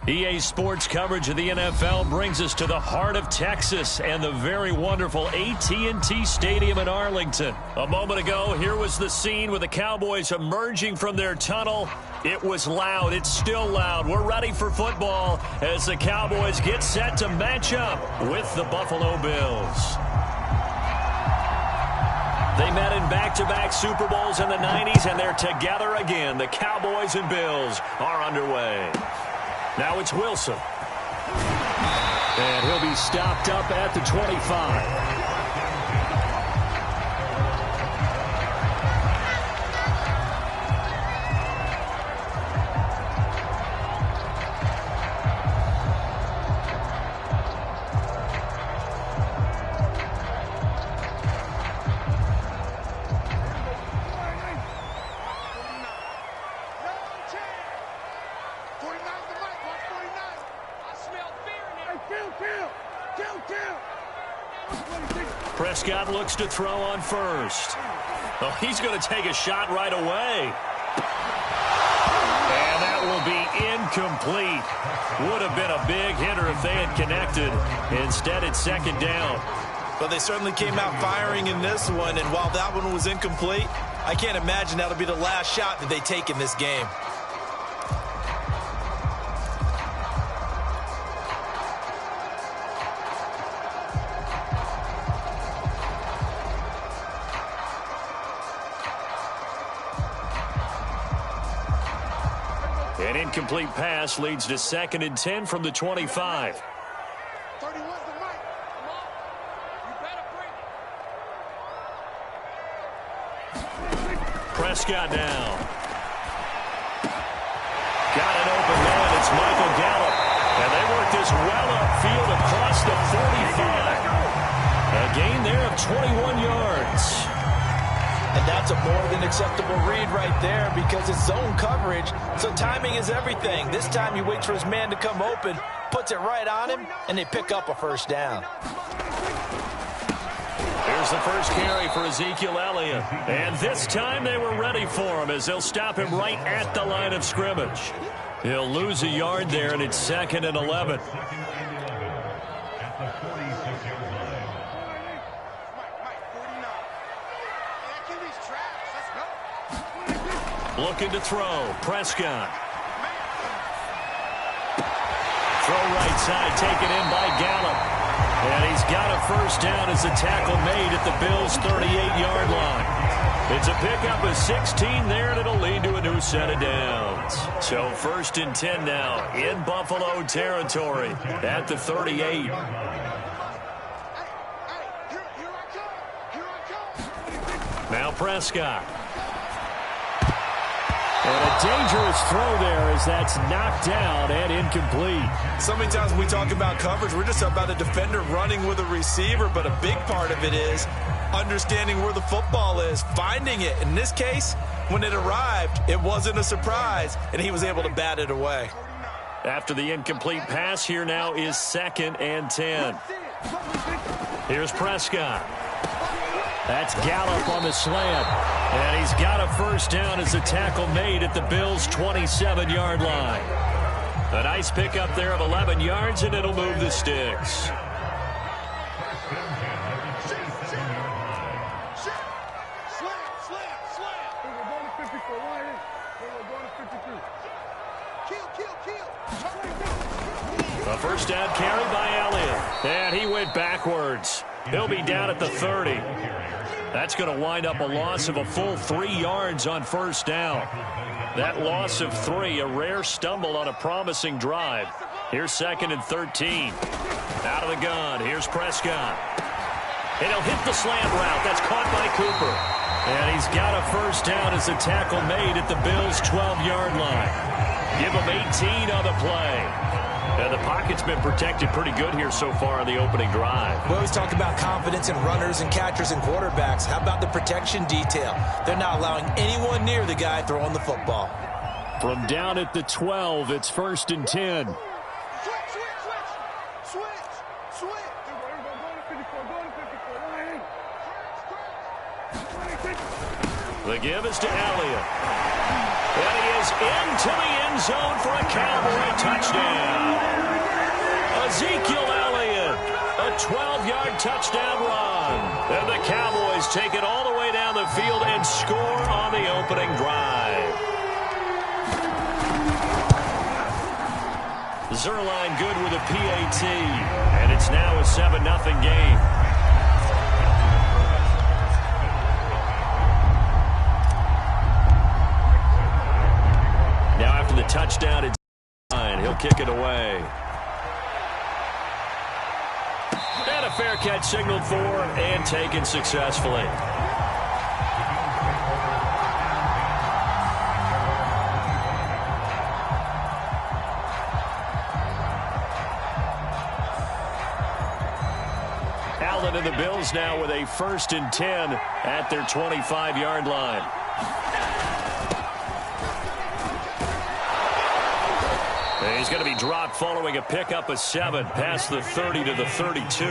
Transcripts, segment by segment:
EA Sports coverage of the NFL brings us to the heart of Texas and the very wonderful AT&T Stadium in Arlington. A moment ago, here was the scene with the Cowboys emerging from their tunnel. It was loud. It's still loud. We're ready for football as the Cowboys get set to match up with the Buffalo Bills. They met in back-to-back Super Bowls in the 90s, and they're together again. The Cowboys and Bills are underway. Now it's Wilson. And he'll be stopped up at the 25. Prescott looks to throw on first. Oh, he's going to take a shot right away. And that will be incomplete. Would have been a big hitter if they had connected. Instead, it's second down. But they certainly came out firing in this one, and while that one was incomplete, I can't imagine that'll be the last shot that they take in this game. An incomplete pass leads to 2nd and 10 from the 25. Prescott now. Got an open man. It's Michael Gallup. And they work this well upfield across the 45. A gain there of 21 yards. And that's a more than acceptable read right there because it's zone coverage, so timing is everything. This time he waits for his man to come open, puts it right on him, and they pick up a first down. Here's the first carry for Ezekiel Elliott. And this time they were ready for him as they'll stop him right at the line of scrimmage. He'll lose a yard there, and it's 2nd and 11. Looking to throw. Prescott. Throw right side, taken in by Gallup. And he's got a first down as the tackle made at the Bills' 38-yard line. It's a pickup of 16 there, and it'll lead to a new set of downs. So 1st and 10 now in Buffalo territory at the 38. Now Prescott. And a dangerous throw there as that's knocked down and incomplete. So many times when we talk about coverage, we're just about a defender running with a receiver, but a big part of it is understanding where the football is, finding it. In this case, when it arrived, it wasn't a surprise, and he was able to bat it away. After the incomplete pass, here now is 2nd and 10. Here's Prescott. That's Gallup on the slant. And he's got a first down as the tackle made at the Bills' 27-yard line. A nice pickup there of 11 yards, and it'll move the sticks. A first down carry by Elliott. And he went backwards. He'll be down at the 30. That's going to wind up a loss of a full 3 yards on first down. That loss of 3, a rare stumble on a promising drive. Here's 2nd and 13. Out of the gun, here's Prescott. And he'll hit the slant route. That's caught by Cooper. And he's got a first down as the tackle made at the Bills' 12-yard line. Give him 18 on the play. And the pocket's been protected pretty good here so far on the opening drive. We always talk about confidence in runners and catchers and quarterbacks. How about the protection detail? They're not allowing anyone near the guy throwing the football. From down at the 12, it's 1st and 10. The give is to Elliott. And he is into the end zone for a Cowboy touchdown. Ezekiel Elliott, a 12-yard touchdown run. And the Cowboys take it all the way down the field and score on the opening drive. Zuerlein good with a PAT, and it's now a 7-0 game. Now after the touchdown, it's he'll kick it away. And a fair catch signaled for and taken successfully. Allen and the Bills now with a 1st and 10 at their 25-yard line. He's going to be dropped following a pickup of 7 past the 30 to the 32.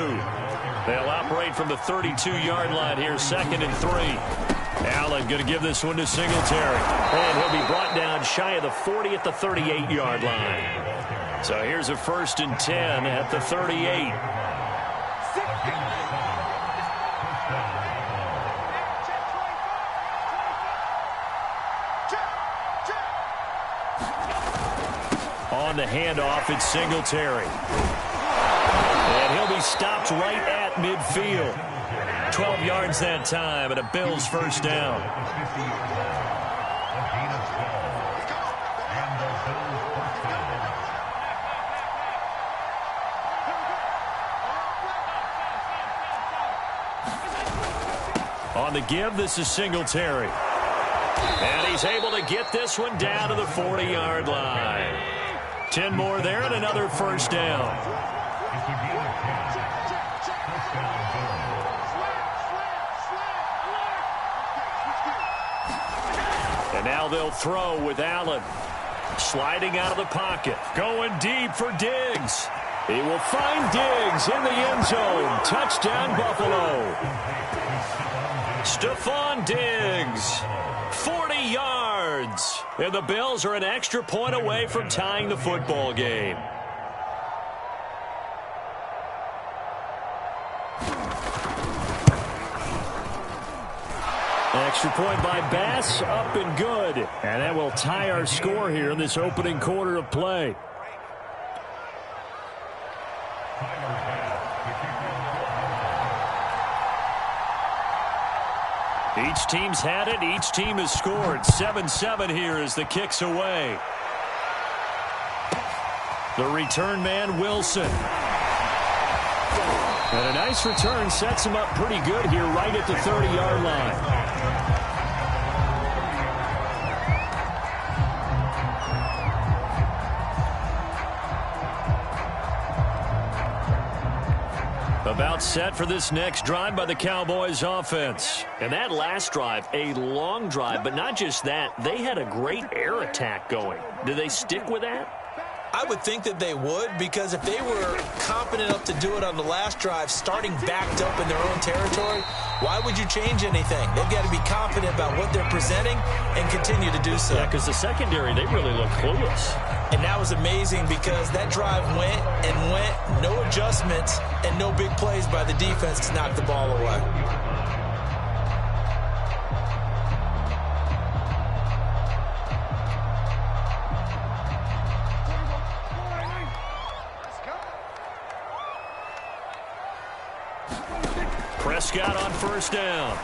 They'll operate from the 32-yard line here, 2nd and 3. Allen going to give this one to Singletary. And he'll be brought down shy of the 40 at the 38-yard line. So here's a 1st and 10 at the 38. On the handoff, it's Singletary. And he'll be stopped right at midfield. 12 yards that time, and a Bills 1st down. On the give, this is Singletary. And he's able to get this one down to the 40-yard line. 10 more there and another 1st down. And now they'll throw with Allen. Sliding out of the pocket. Going deep for Diggs. He will find Diggs in the end zone. Touchdown, Buffalo. Stephon Diggs. 40 yards. And the Bills are an extra point away from tying the football game. Extra point by Bass, up and good. And that will tie our score here in this opening quarter of play. Each team's had it. Each team has scored. 7-7 here as the kick's away. The return man, Wilson. And a nice return sets him up pretty good here right at the 30-yard line. About set for this next drive by the Cowboys offense. And that last drive, a long drive, but not just that. They had a great air attack going. Do they stick with that? I would think that they would, because if they were confident enough to do it on the last drive, starting backed up in their own territory, why would you change anything? They've got to be confident about what they're presenting and continue to do so. Yeah, because the secondary, they really look clueless. And that was amazing because that drive went and went, no adjustments, and no big plays by the defense to knock the ball away. Prescott on 1st down.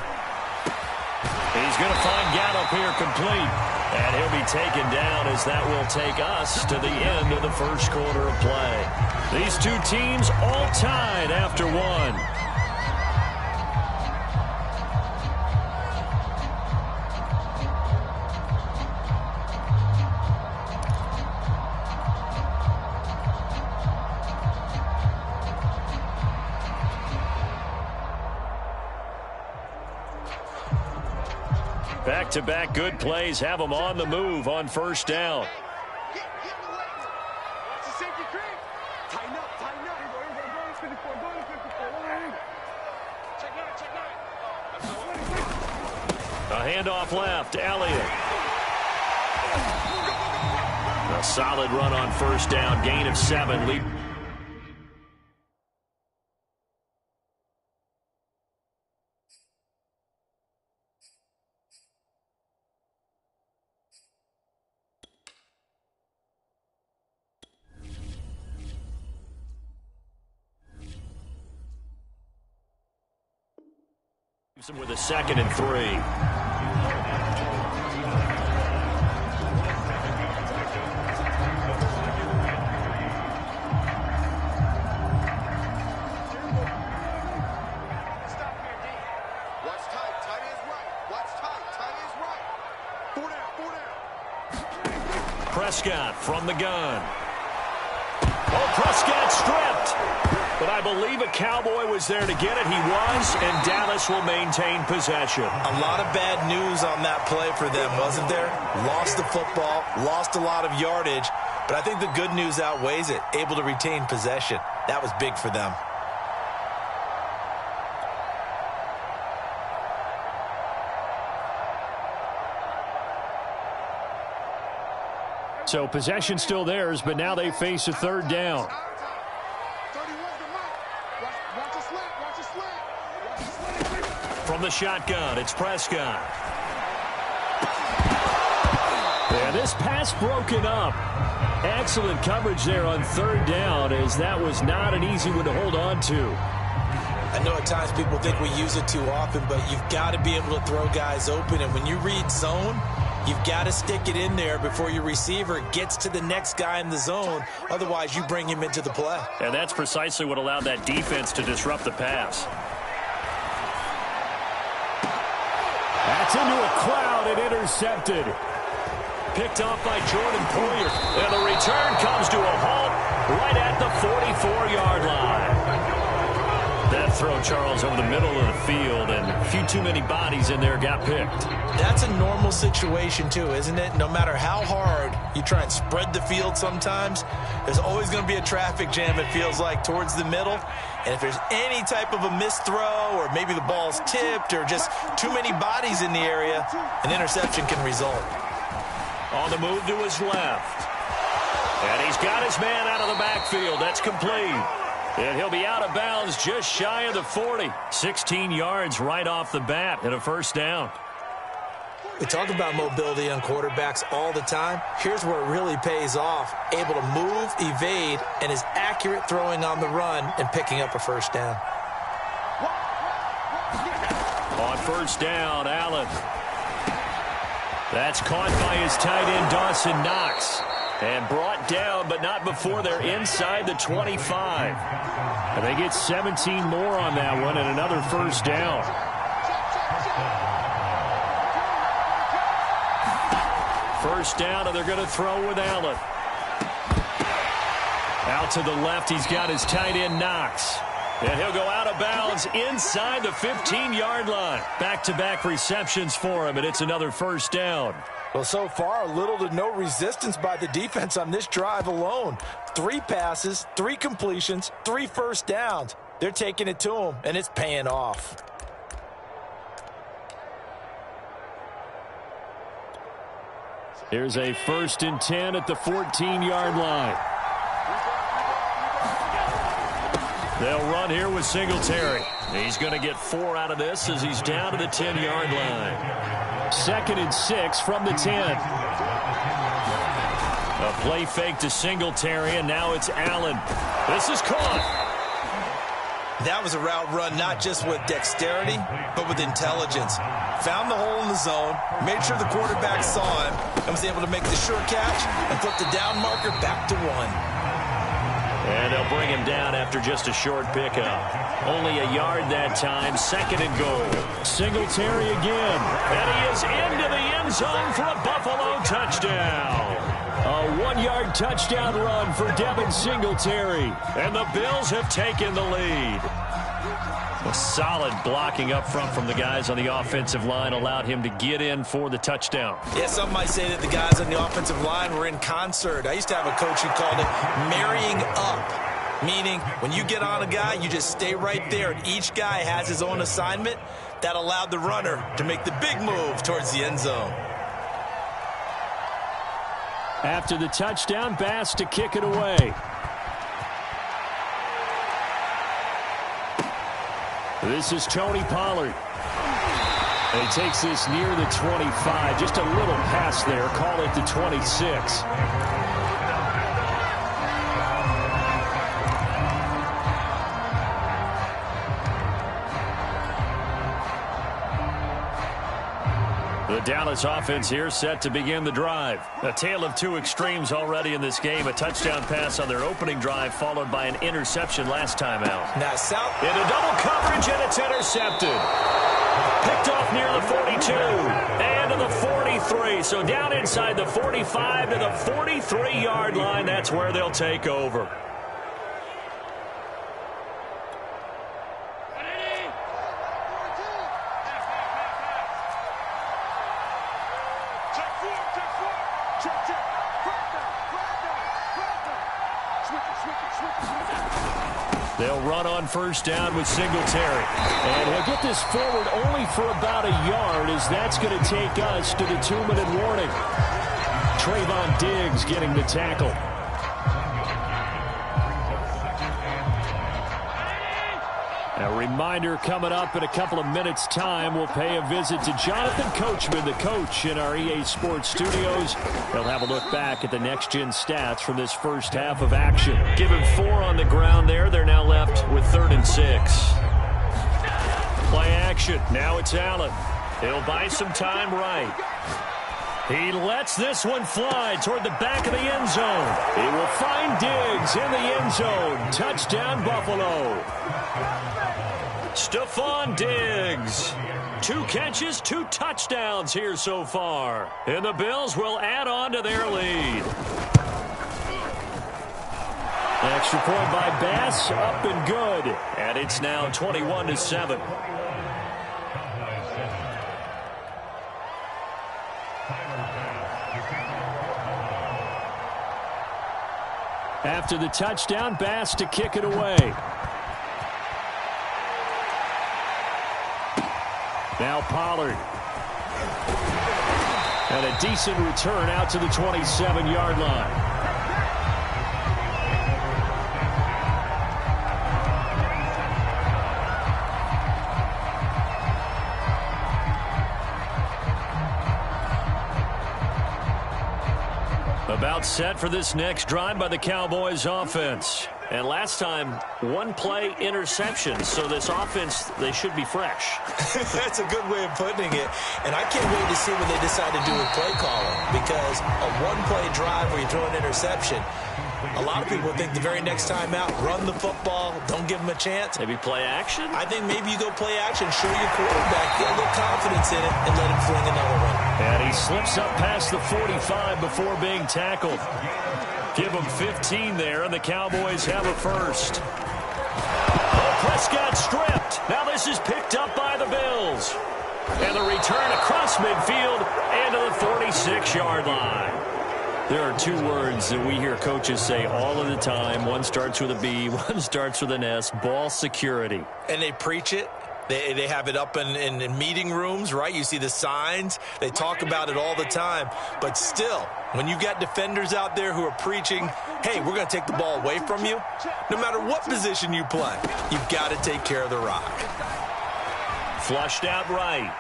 He's going to find Gallup here complete. And he'll be taken down as that will take us to the end of the 1st quarter of play. These two teams all tied after one. Back-to-back good plays have them on the move on 1st down. A handoff left. Elliott. A solid run on first down, gain of 7. Lead. With a 2nd and 3. Prescott from the gun. Oh, Prescott stripped. But I believe a Cowboy was there to get it. He was, and Dallas will maintain possession. A lot of bad news on that play for them, wasn't there? Lost the football, lost a lot of yardage, but I think the good news outweighs it. Able to retain possession. That was big for them. So possession still theirs, but now they face a 3rd down. From the shotgun, it's Prescott. And this pass broken up. Excellent coverage there on 3rd down, as that was not an easy one to hold on to. I know at times people think we use it too often, but you've got to be able to throw guys open. And when you read zone, you've got to stick it in there before your receiver gets to the next guy in the zone. Otherwise, you bring him into the play. And that's precisely what allowed that defense to disrupt the pass. That's into a crowd and intercepted. Picked off by Jordan Poyer. And the return comes to a halt right at the 44-yard line. That throw, Charles, over the middle of the field, and a few too many bodies in there got picked. That's a normal situation, too, isn't it? No matter how hard you try and spread the field sometimes, there's always going to be a traffic jam, it feels like, towards the middle. And if there's any type of a missed throw, or maybe the ball's tipped, or just too many bodies in the area, an interception can result. On the move to his left. And he's got his man out of the backfield. That's complete. And he'll be out of bounds just shy of the 40. 16 yards right off the bat and a 1st down. We talk about mobility on quarterbacks all the time. Here's where it really pays off. Able to move, evade, and is accurate throwing on the run and picking up a 1st down. On 1st down, Allen. That's caught by his tight end, Dawson Knox. And brought down, but not before they're inside the 25. And they get 17 more on that one and another 1st down. First down, and they're going to throw with Allen. Out to the left, he's got his tight end, Knox. And he'll go out of bounds inside the 15-yard line. Back-to-back receptions for him, and it's another 1st down. Well, so far, little to no resistance by the defense on this drive alone. 3 passes, 3 completions, 3 1st downs. They're taking it to him, and it's paying off. Here's a 1st and 10 at the 14-yard line. They'll run here with Singletary. He's going to get 4 out of this as he's down to the 10-yard line. 2nd and 6 from the 10. A play fake to Singletary, and now it's Allen. This is caught. That was a route run not just with dexterity, but with intelligence. Found the hole in the zone, made sure the quarterback saw him, and was able to make the sure catch and flip the down marker back to 1. And they'll bring him down after just a short pickup. Only a yard that time, 2nd and goal. Singletary again. And he is into the end zone for a Buffalo touchdown. A 1-yard touchdown run for Devin Singletary. And the Bills have taken the lead. A solid blocking up front from the guys on the offensive line allowed him to get in for the touchdown. Yeah, some might say that the guys on the offensive line were in concert. I used to have a coach who called it marrying up, meaning when you get on a guy, you just stay right there, and each guy has his own assignment. That allowed the runner to make the big move towards the end zone. After the touchdown, Bass to kick it away. This is Tony Pollard. And he takes this near the 25. Just a little pass there. Call it the 26. The Dallas offense here set to begin the drive. A tale of two extremes already in this game. A touchdown pass on their opening drive followed by an interception last time out. Now South into double coverage, and it's intercepted. Picked off near the 42 and to the 43. So down inside the 45 to the 43-yard line. That's where they'll take over. They'll run on first down with Singletary. And he'll get this forward only for about a yard, as that's going to take us to the 2-minute warning. Trayvon Diggs getting the tackle. A reminder, coming up in a couple of minutes' time, we'll pay a visit to Jonathan Coachman, the coach in our EA Sports studios. They'll have a look back at the next-gen stats from this first half of action. Given 4 on the ground there, they're now left with 3rd and 6. Play action. Now it's Allen. He'll buy some time right. He lets this one fly toward the back of the end zone. He will find Diggs in the end zone. Touchdown, Buffalo. Stephon Diggs. 2 catches, 2 touchdowns here so far. And the Bills will add on to their lead. Extra point by Bass, up and good. And it's now 21-7. After the touchdown, Bass to kick it away. Now Pollard. And a decent return out to the 27-yard line. About set for this next drive by the Cowboys offense. And last time, 1-play interception. So this offense, they should be fresh. That's a good way of putting it. And I can't wait to see what they decide to do with play calling. Because a 1-play drive where you throw an interception, a lot of people think the very next time out, run the football, don't give them a chance. Maybe play action? I think maybe you go play action, show your quarterback, get a little confidence in it, and let him fling another one. And he slips up past the 45 before being tackled. Give him 15 there, and the Cowboys have a first. Oh, Prescott stripped. Now this is picked up by the Bills. And the return across midfield and to the 46-yard line. There are 2 words that we hear coaches say all of the time. One starts with a B, one starts with an S. Ball security. And they preach it. They have it up in meeting rooms, right? You see the signs. They talk about it all the time. But still, when you got defenders out there who are preaching, hey, we're going to take the ball away from you, no matter what position you play, you've got to take care of the rock. Flushed out right.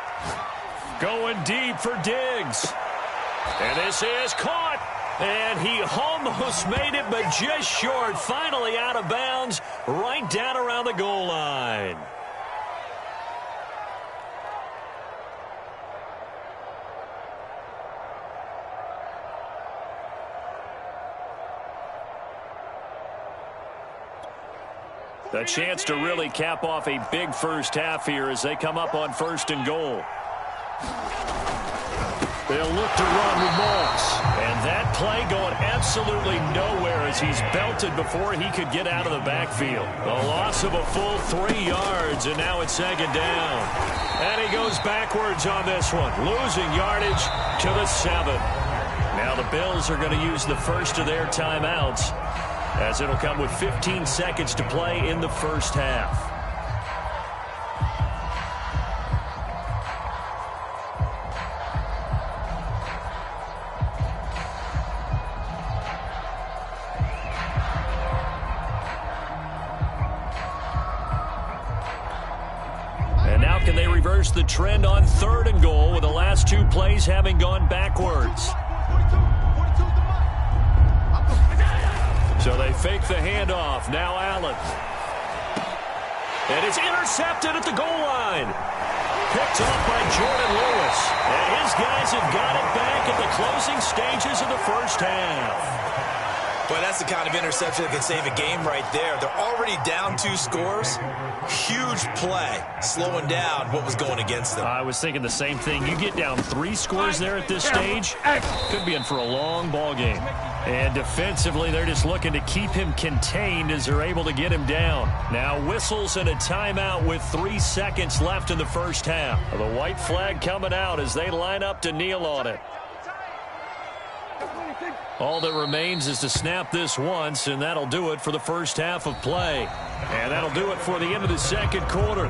Going deep for Diggs. And this is caught. And he almost made it, but just short. Finally out of bounds, right down around the goal line. A chance to really cap off a big first half here as they come up on 1st and goal. They'll look to run with Moss. And that play going absolutely nowhere as he's belted before he could get out of the backfield. A loss of a full 3 yards, and now it's 2nd down. And he goes backwards on this one, losing yardage to the 7. Now the Bills are going to use the first of their timeouts, as it'll come with 15 seconds to play in the first half. reverse the trend on 3rd and goal with the last 2 plays having gone backwards. So they fake the handoff. Now Allen. And it's intercepted at the goal line. Picked up by Jordan Lewis. And his guys have got it back at the closing stages of the first half. Boy, that's the kind of interception that can save a game right there. They're already down 2 scores. Huge play, slowing down what was going against them. I was thinking the same thing. You get down 3 scores there at this stage, could be in for a long ball game. And defensively, they're just looking to keep him contained as they're able to get him down. Now whistles and a timeout with 3 seconds left in the first half. The white flag coming out as they line up to kneel on it. All that remains is to snap this once, and that'll do it for the first half of play. And that'll do it for the end of the second quarter.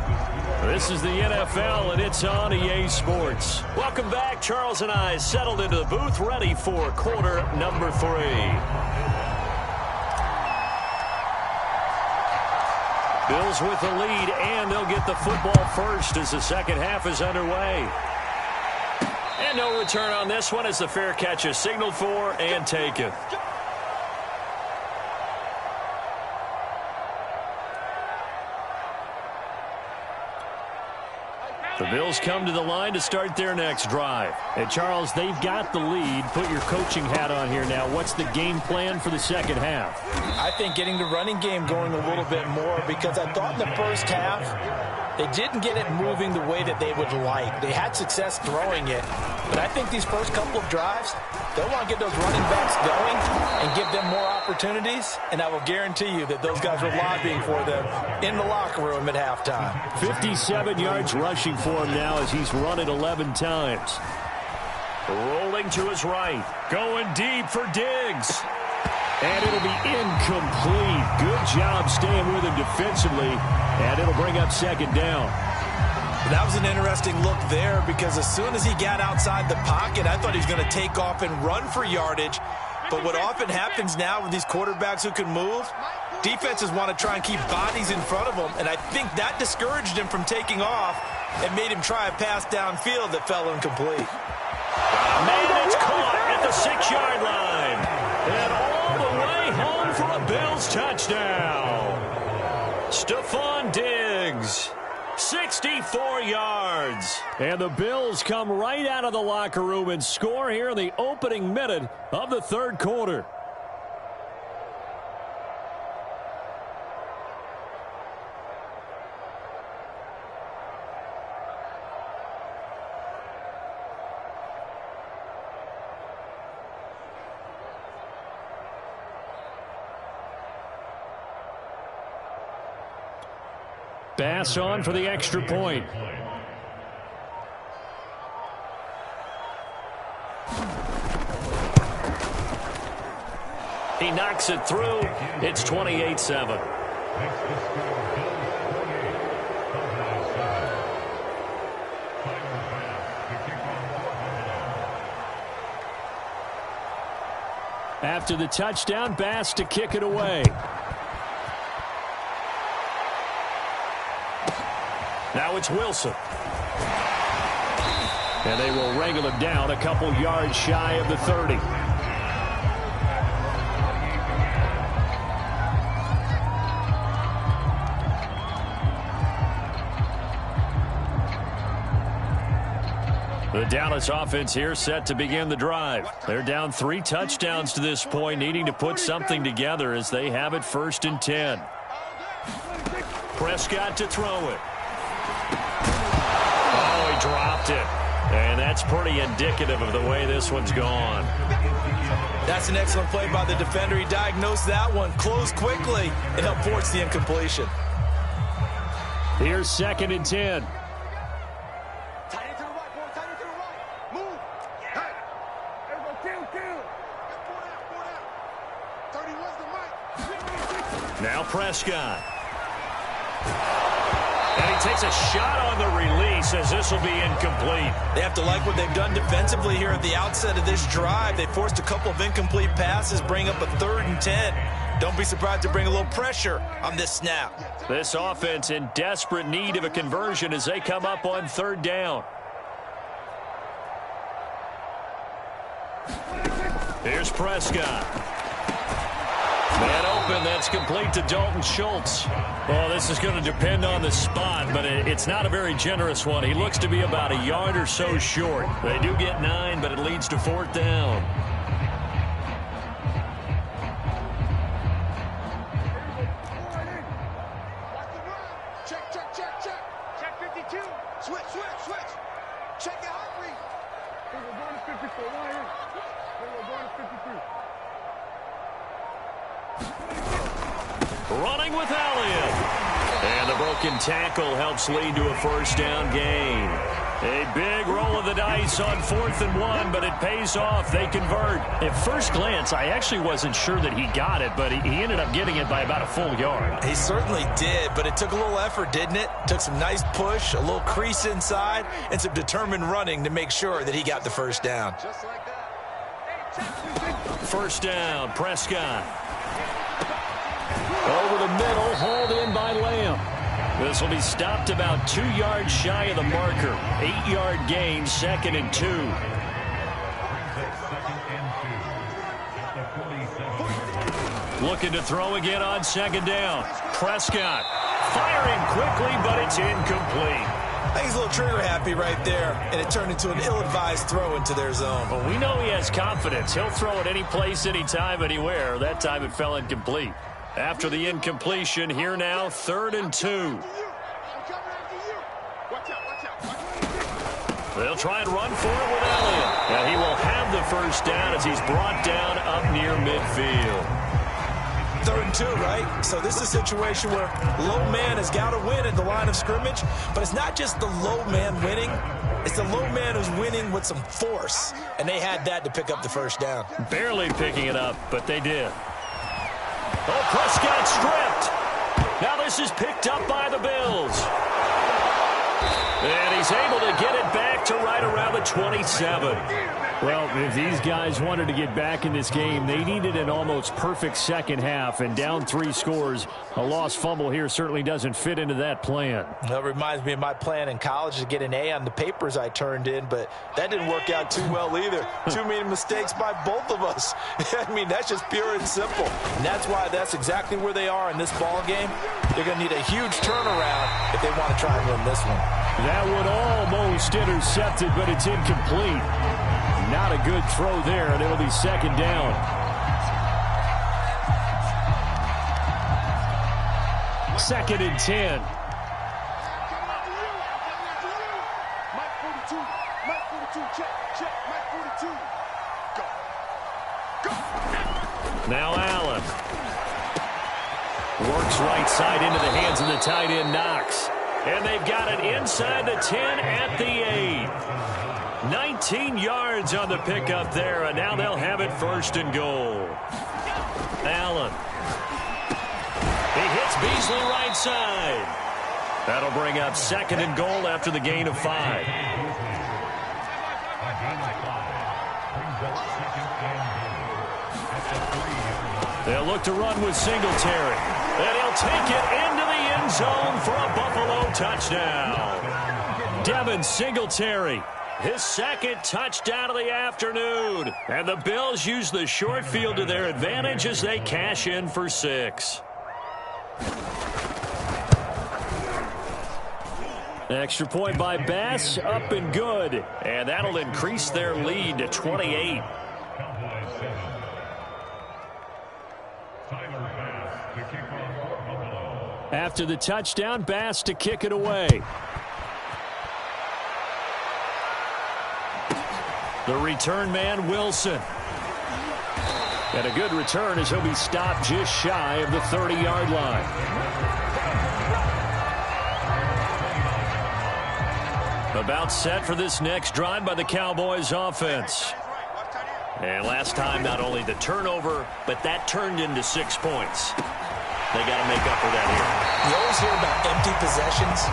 This is the NFL, and it's on EA Sports. Welcome back. Charles and I settled into the booth, ready for quarter number 3. Bills with the lead, and they'll get the football first as the second half is underway. And no return on this one as the fair catch is signaled for and taken. The Bills come to the line to start their next drive. And Charles, they've got the lead. Put your coaching hat on here now. What's the game plan for the second half? I think getting the running game going a little bit more, because I thought in the first half they didn't get it moving the way that they would like. They had success throwing it, but I think these first couple of drives, they'll want to get those running backs going and give them more opportunities, and I will guarantee you that those guys are lobbying for them in the locker room at halftime. 57 yards rushing for him now as he's run it 11 times. Rolling to his right. Going deep for Diggs. And it'll be incomplete. Good job staying with him defensively, and it'll bring up second down. That was an interesting look there, because as soon as he got outside the pocket, I thought he was going to take off and run for yardage. But what often happens now with these quarterbacks who can move, defenses want to try and keep bodies in front of them, and I think that discouraged him from taking off and made him try a pass downfield that fell incomplete. Man, it's caught at the 6-yard line. And all the way home for a Bills touchdown. Stephon Diggs. 64 yards. And the Bills come right out of the locker room and score here in the opening minute of the third quarter. Pass on for the extra point. He knocks it through. It's 28-7. After the touchdown, Bass to kick it away. Now it's Wilson. And they will wrangle him down a couple yards shy of the 30. The Dallas offense here set to begin the drive. They're down 3 touchdowns to this point, needing to put something together as they have it 1st and 10. Prescott to throw it. Oh, he dropped it. And that's pretty indicative of the way this one's gone. That's an excellent play by the defender. He diagnosed that one, closed quickly, and helped force the incompletion. Here's 2nd and 10. Now Prescott. And he takes a shot on the release as this will be incomplete. They have to like what they've done defensively here at the outset of this drive. They forced a couple of incomplete passes, bring up a 3rd and 10. Don't be surprised to bring a little pressure on this snap. This offense in desperate need of a conversion as they come up on 3rd down. Here's Prescott. Man open, that's complete to Dalton Schultz. Well, this is going to depend on the spot, but it's not a very generous one. He looks to be about a yard or so short. They do get 9, but it leads to 4th down. Check 52. Switch. Check your heart rate. We're going to 54. We're going to 53. Running with Elliott. And the broken tackle helps lead to a 1st down gain. A big roll of the dice on 4th and 1, but it pays off. They convert. At first glance, I actually wasn't sure that he got it, but he ended up getting it by about a full yard. He certainly did, but it took a little effort, didn't it? Took some nice push, a little crease inside, and some determined running to make sure that he got the 1st down. Just like that. 1st down, Prescott. Over the middle, hauled in by Lamb. This will be stopped about 2 yards shy of the marker. 8-yard gain, 2nd and 2. Looking to throw again on 2nd down. Prescott firing quickly, but it's incomplete. I think he's a little trigger happy right there, and it turned into an ill-advised throw into their zone. Well, we know he has confidence. He'll throw it any place, anytime, anywhere. That time it fell incomplete. After the incompletion, here now, 3rd and 2. They'll try and run for it with Elliott. And he will have the 1st down as he's brought down up near midfield. 3rd and 2, right? So this is a situation where low man has got to win at the line of scrimmage, but it's not just the low man winning. It's the low man who's winning with some force, and they had that to pick up the 1st down. Barely picking it up, but they did. Oh, Prescott stripped. Now this is picked up by the Bills. And he's able to get it back to right around the 27. Well, if these guys wanted to get back in this game, they needed an almost perfect second half, and down 3 scores. A lost fumble here certainly doesn't fit into that plan. That reminds me of my plan in college to get an A on the papers I turned in, but that didn't work out too well either. Too many mistakes by both of us. I mean, that's just pure and simple. And that's why that's exactly where they are in this ball game. They're going to need a huge turnaround if they want to try and win this one. That would almost intercept it, but it's incomplete. Not a good throw there, and it'll be 2nd down. Second and 10. Mike 42, check, Mike 42. Go. Now Allen. Works right side into the hands of the tight end, Knox. And they've got it inside the 10 at the 8. 19 yards on the pickup there, and now they'll have it 1st and goal. Allen. He hits Beasley right side. That'll bring up 2nd and goal after the gain of 5. They'll look to run with Singletary. And he'll take it into the end zone for a Buffalo touchdown. Devin Singletary, his 2nd touchdown of the afternoon. And the Bills use the short field to their advantage as they cash in for 6. Extra point by Bass, up and good. And that'll increase their lead to 28. After the touchdown, Bass to kick it away. The return man, Wilson. And a good return as he'll be stopped just shy of the 30-yard line. About set for this next drive by the Cowboys offense. And last time, not only the turnover, but that turned into 6 points. They got to make up for that here. You always hear about empty possessions,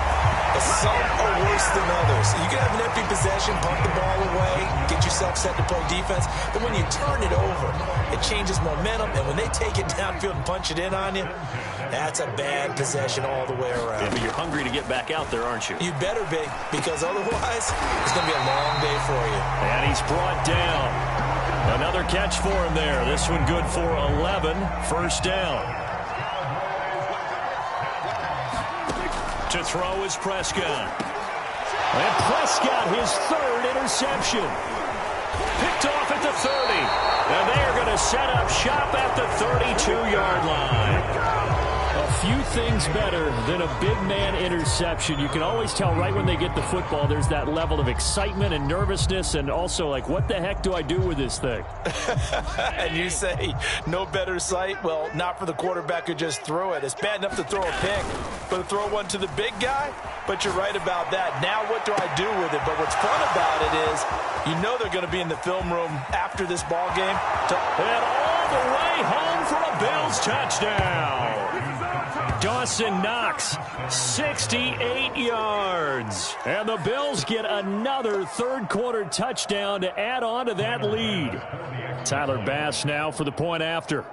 but some are worse than others. You can have an empty possession, pump the ball away, get yourself set to play defense, but when you turn it over, it changes momentum, and when they take it downfield and punch it in on you, that's a bad possession all the way around. Yeah, but you're hungry to get back out there, aren't you? You better be, because otherwise, it's going to be a long day for you. And he's brought down. Another catch for him there. This one good for 11. First down. To throw is Prescott. And Prescott, his third interception. Picked off at the 30. And they are going to set up shop at the 32-yard line. A few things better than a big man interception. You can always tell right when they get the football, there's that level of excitement and nervousness, and also like, what the heck do I do with this thing? And you say, no better sight? Well, not for the quarterback who just threw it. It's bad enough to throw a pick, but to throw one to the big guy? But you're right about that. Now what do I do with it? But what's fun about it is, you know they're going to be in the film room after this ball game. And all the way home for a Bills touchdown. Dawson Knox, 68 yards. And the Bills get another third-quarter touchdown to add on to that lead. Tyler Bass now for the point after.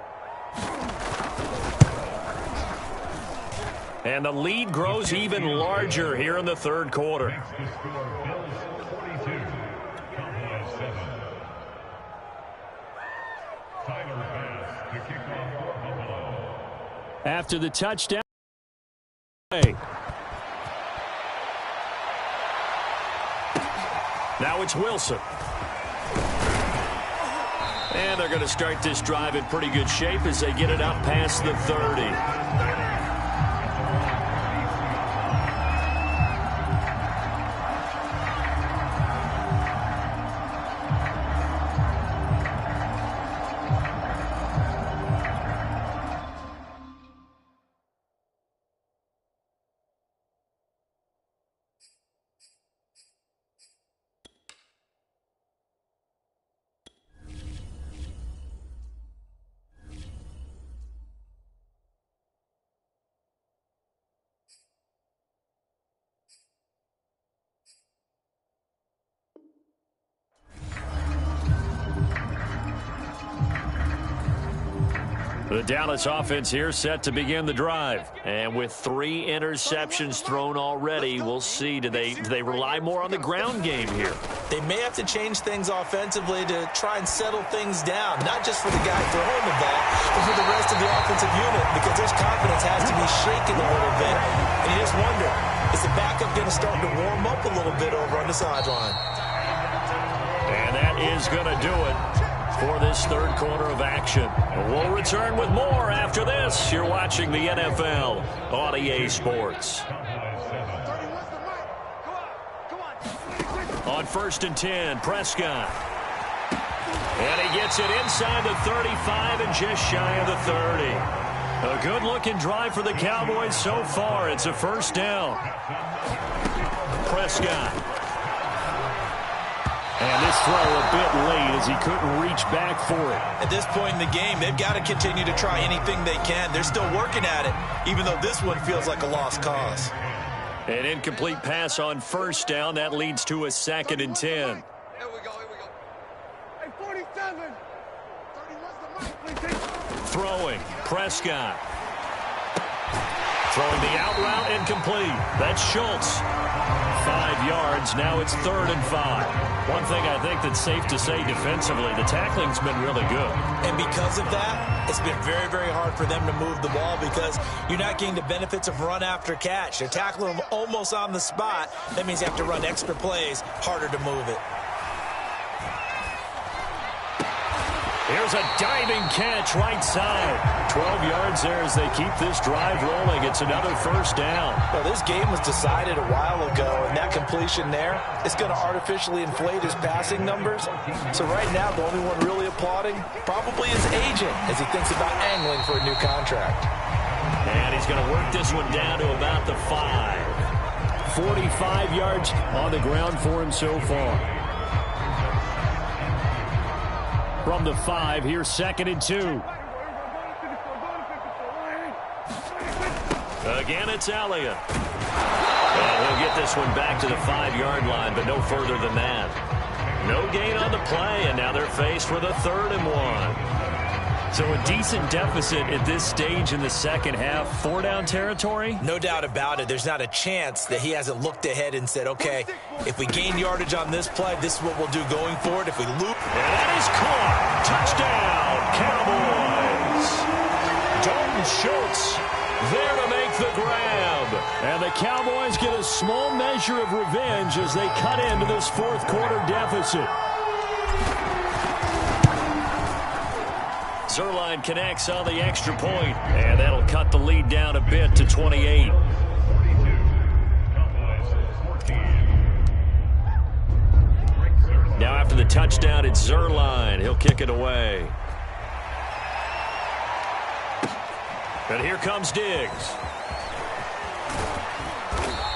And the lead grows even larger here in the third quarter. After the touchdown. Now it's Wilson. And they're going to start this drive in pretty good shape as they get it up past the 30. The Dallas offense here set to begin the drive. And with 3 interceptions thrown already, we'll see. Do they rely more on the ground game here? They may have to change things offensively to try and settle things down, not just for the guy throwing the ball, but for the rest of the offensive unit, because their confidence has to be shaken a little bit. And you just wonder, is the backup going to start to warm up a little bit over on the sideline? And that is going to do it for this third quarter of action. We'll return with more after this. You're watching the NFL on EA Sports. On 1st and 10, Prescott. And he gets it inside the 35 and just shy of the 30. A good-looking drive for the Cowboys so far. It's a first down. Prescott. And this throw a bit late as he couldn't reach back for it. At this point in the game, they've got to continue to try anything they can. They're still working at it, even though this one feels like a lost cause. An incomplete pass on first down. That leads to a 2nd and 10. Here we go. Hey, 47. 31's the mic, please. Throwing, Prescott. Throwing the out route incomplete. That's Schultz. 5 yards. Now it's 3rd and 5. One thing I think that's safe to say defensively, the tackling's been really good. And because of that, it's been very, very hard for them to move the ball because you're not getting the benefits of run after catch. They're tackling them almost on the spot. That means you have to run extra plays, harder to move it. Here's a diving catch right side. 12 yards there as they keep this drive rolling. It's another first down. Well, this game was decided a while ago, and that completion there is going to artificially inflate his passing numbers. So right now, the only one really applauding probably his agent as he thinks about angling for a new contract. And he's going to work this one down to about the 5. 45 yards on the ground for him so far. From the 5, here's 2nd and 2. Again, it's Elliott. And he'll get this one back to the 5-yard line, but no further than that. No gain on the play, and now they're faced with a 3rd and 1. So a decent deficit at this stage in the second half. 4-down territory? No doubt about it. There's not a chance that he hasn't looked ahead and said, okay, if we gain yardage on this play, this is what we'll do going forward. If we loop. And that is caught. Touchdown, Cowboys. Dalton Schultz there to make the grab. And the Cowboys get a small measure of revenge as they cut into this 4th quarter deficit. Zuerlein connects on the extra point, and that'll cut the lead down a bit to 28. Now after the touchdown, it's Zuerlein. He'll kick it away. And here comes Diggs.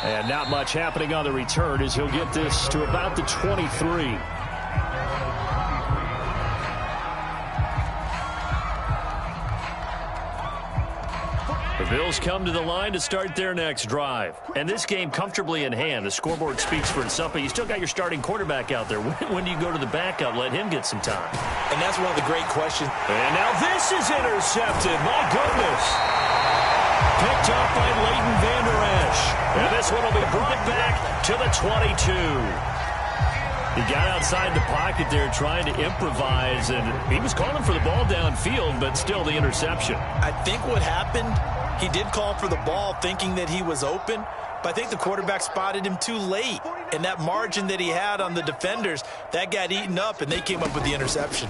And not much happening on the return as he'll get this to about the 23. The Bills come to the line to start their next drive. And this game comfortably in hand. The scoreboard speaks for itself, but you still got your starting quarterback out there. When do you go to the backup? Let him get some time. And that's one of the great questions. And now this is intercepted. My goodness. Picked up by Leighton Vander Esch. And this one will be brought back to the 22. He got outside the pocket there trying to improvise, and he was calling for the ball downfield, but still the interception. I think what happened, he did call for the ball thinking that he was open, but I think the quarterback spotted him too late. And that margin that he had on the defenders, that got eaten up, and they came up with the interception.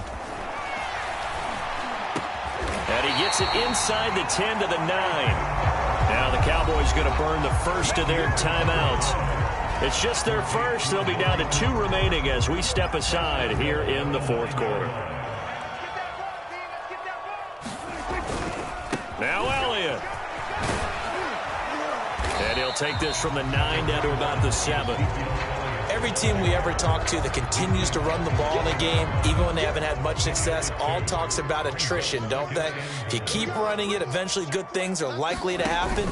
And he gets it inside the 10 to the 9. Now the Cowboys going to burn the first of their timeouts. It's just their first. They'll be down to 2 remaining as we step aside here in the 4th quarter. Now Elliott. And he'll take this from the 9 down to about the 7. Every team we ever talk to that continues to run the ball in a game, even when they haven't had much success, all talks about attrition, don't they? If you keep running it, eventually good things are likely to happen.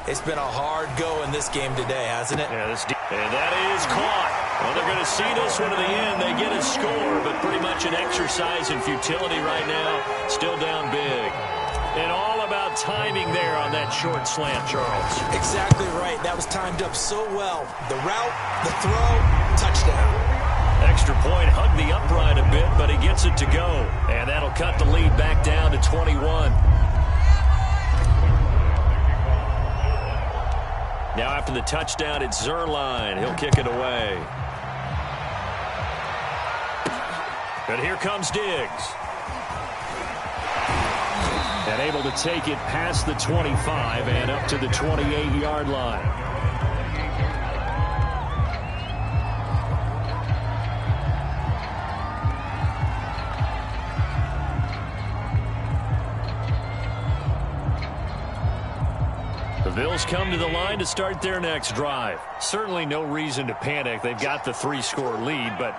It's been a hard go in this game today, hasn't it? Yeah, and that is caught. Well, they're going to see this one to the end. They get a score, but pretty much an exercise in futility right now. Still down big. And all about timing there on that short slant, Charles. Exactly right. That was timed up so well. The route, the throw, touchdown. Extra point, hugged the upright a bit, but he gets it to go. And that'll cut the lead back down to 21. Now after the touchdown, it's Zuerlein. He'll kick it away. And here comes Diggs. And able to take it past the 25 and up to the 28-yard line. The Bills come to the line to start their next drive. Certainly no reason to panic. They've got the 3-score lead, but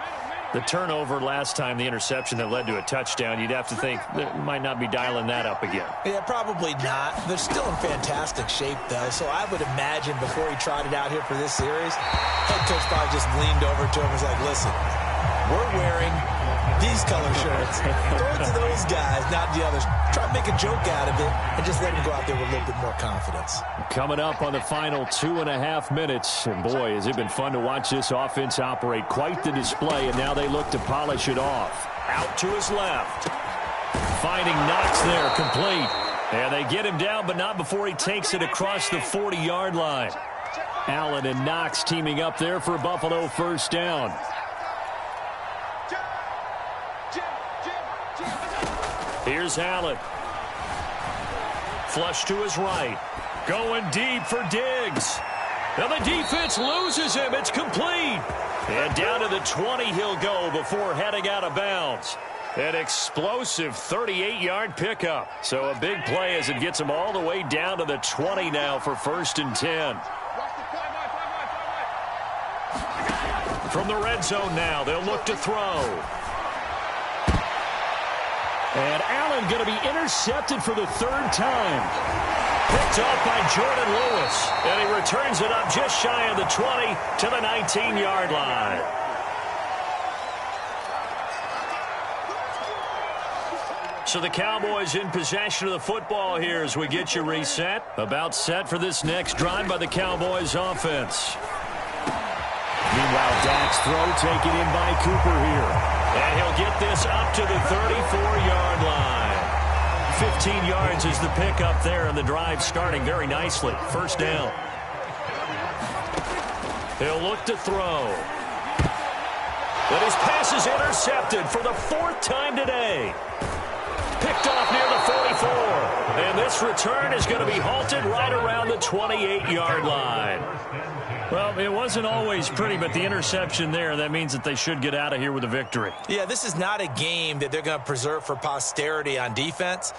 the turnover last time, the interception that led to a touchdown, you'd have to think they might not be dialing that up again. Yeah, probably not. They're still in fantastic shape, though, so I would imagine before he trotted out here for this series, head coach probably just leaned over to him and was like, listen, we're wearing these color shirts. Throw it to those guys, not the others. Try to make a joke out of it and just let him go out there with a little bit more confidence. Coming up on the final 2.5 minutes, and boy, has it been fun to watch this offense operate. Quite the display, and now they look to polish it off. Out to his left. Finding Knox there, complete. And they get him down, but not before he takes it across the 40-yard line. Allen and Knox teaming up there for Buffalo first down. Here's Allen. Flush to his right. Going deep for Diggs. Now the defense loses him. It's complete. And down to the 20 he'll go before heading out of bounds. An explosive 38-yard pickup. So a big play as it gets him all the way down to the 20 now for 1st and 10. From the red zone now, they'll look to throw. And Allen going to be intercepted for the 3rd time. Picked off by Jordan Lewis. And he returns it up just shy of the 20 to the 19-yard line. So the Cowboys in possession of the football here as we get you reset. About set for this next drive by the Cowboys offense. Meanwhile, Dak's throw taken in by Cooper here. And he'll get this up to the 34-yard line. 15 yards is the pickup there, and the drive starting very nicely. First down. He'll look to throw. But his pass is intercepted for the 4th time today. Picked off near the 44. And this return is going to be halted right around the 28-yard line. Well, it wasn't always pretty, but the interception there, that means that they should get out of here with a victory. Yeah, this is not a game that they're going to preserve for posterity on defense,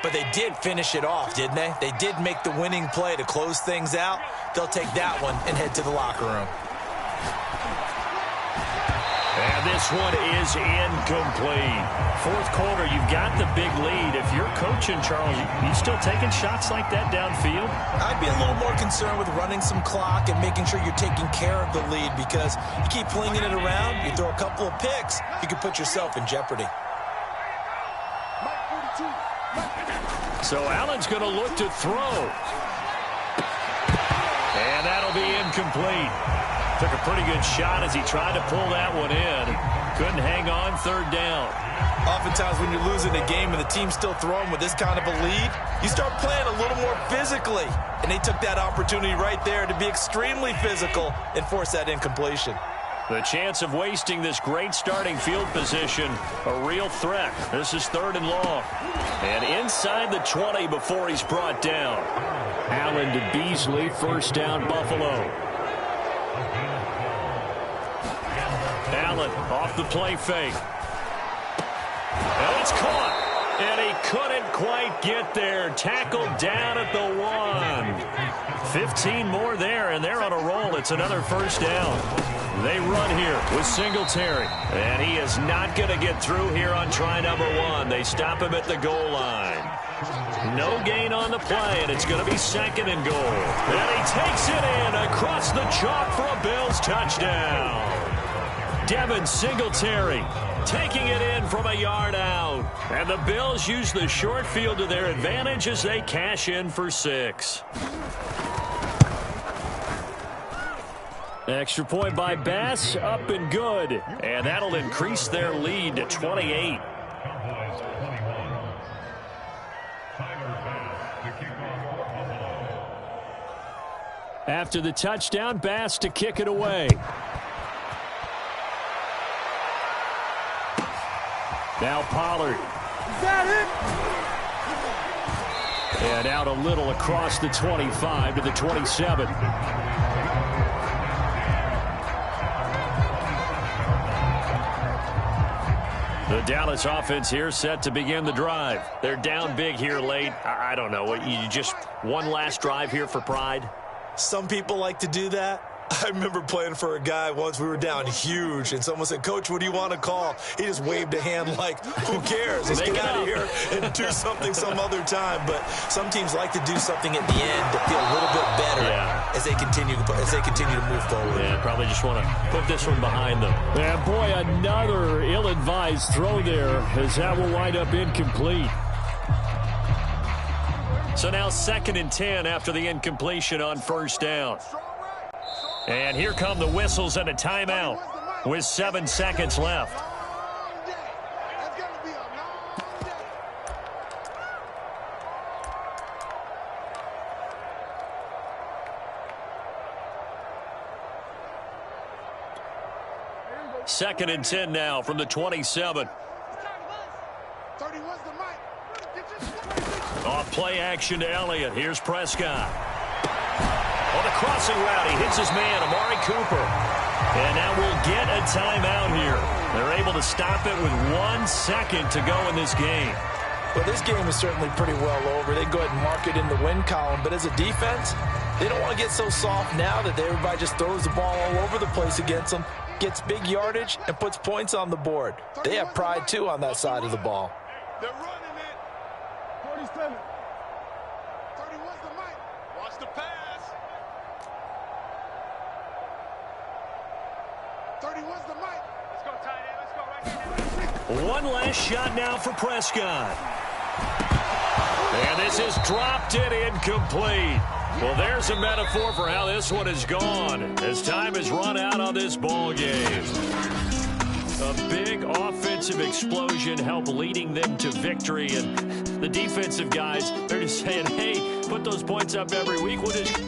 but they did finish it off, didn't they? They did make the winning play to close things out. They'll take that one and head to the locker room. And this one is incomplete. 4th quarter, you've got the big lead. If you're coaching, Charles, you still taking shots like that downfield? I'd be a little more concerned with running some clock and making sure you're taking care of the lead, because you keep flinging it around, you throw a couple of picks, you can put yourself in jeopardy. So Allen's going to look to throw. And that'll be incomplete. Took a pretty good shot as he tried to pull that one in. Couldn't hang on. 3rd down. Oftentimes when you're losing a game and the team's still throwing with this kind of a lead, you start playing a little more physically. And they took that opportunity right there to be extremely physical and force that incompletion. The chance of wasting this great starting field position, a real threat. This is 3rd and long. And inside the 20 before he's brought down. Allen to Beasley, 1st down, Buffalo. Allen off the play fake. And it's caught. And he couldn't quite get there. Tackled down at the 1. 15 more there, and they're on a roll. It's another 1st down. They run here with Singletary. And he is not going to get through here on try number 1. They stop him at the goal line. No gain on the play, and it's going to be 2nd and goal. And he takes it in across the chalk for a Bills touchdown. Devin Singletary taking it in from a yard out. And the Bills use the short field to their advantage as they cash in for 6. Extra point by Bass, up and good. And that'll increase their lead to 28. After the touchdown, Bass to kick it away. Now Pollard. Is that it? And out a little across the 25 to the 27. The Dallas offense here set to begin the drive. They're down big here late. I don't know. You just one last drive here for pride? Some people like to do that. I remember playing for a guy once. We were down huge, and someone said, "Coach, what do you want to call?" He just waved a hand like, who cares? Let's get out of here and do something some other time. But some teams like to do something at the end to feel a little bit better as they continue to move forward. Yeah, probably just want to put this one behind them. And boy, another ill-advised throw there, as that will wind up incomplete. So now 2nd and 10 after the incompletion on 1st down. And here come the whistles and a timeout with 7 seconds left. Second and 10 now from the 27. Off play action to Elliott. Here's Prescott. On the crossing route, he hits his man, Amari Cooper. And now we'll get a timeout here. They're able to stop it with 1 second to go in this game. Well, this game is certainly pretty well over. They go ahead and mark it in the win column. But as a defense, they don't want to get so soft now that everybody just throws the ball all over the place against them, gets big yardage, and puts points on the board. They have pride, too, on that side of the ball. They're running it. 47. 31's the mic. Watch the pass. 31's the mic. Let's go, tight end. Let's go right here. One last shot now for Prescott. And this is dropped it incomplete. Well, there's a metaphor for how this one is gone as time has run out on this ball game. A big offensive explosion helped leading them to victory. And the defensive guys, they're just saying, hey, put those points up every week. We'll just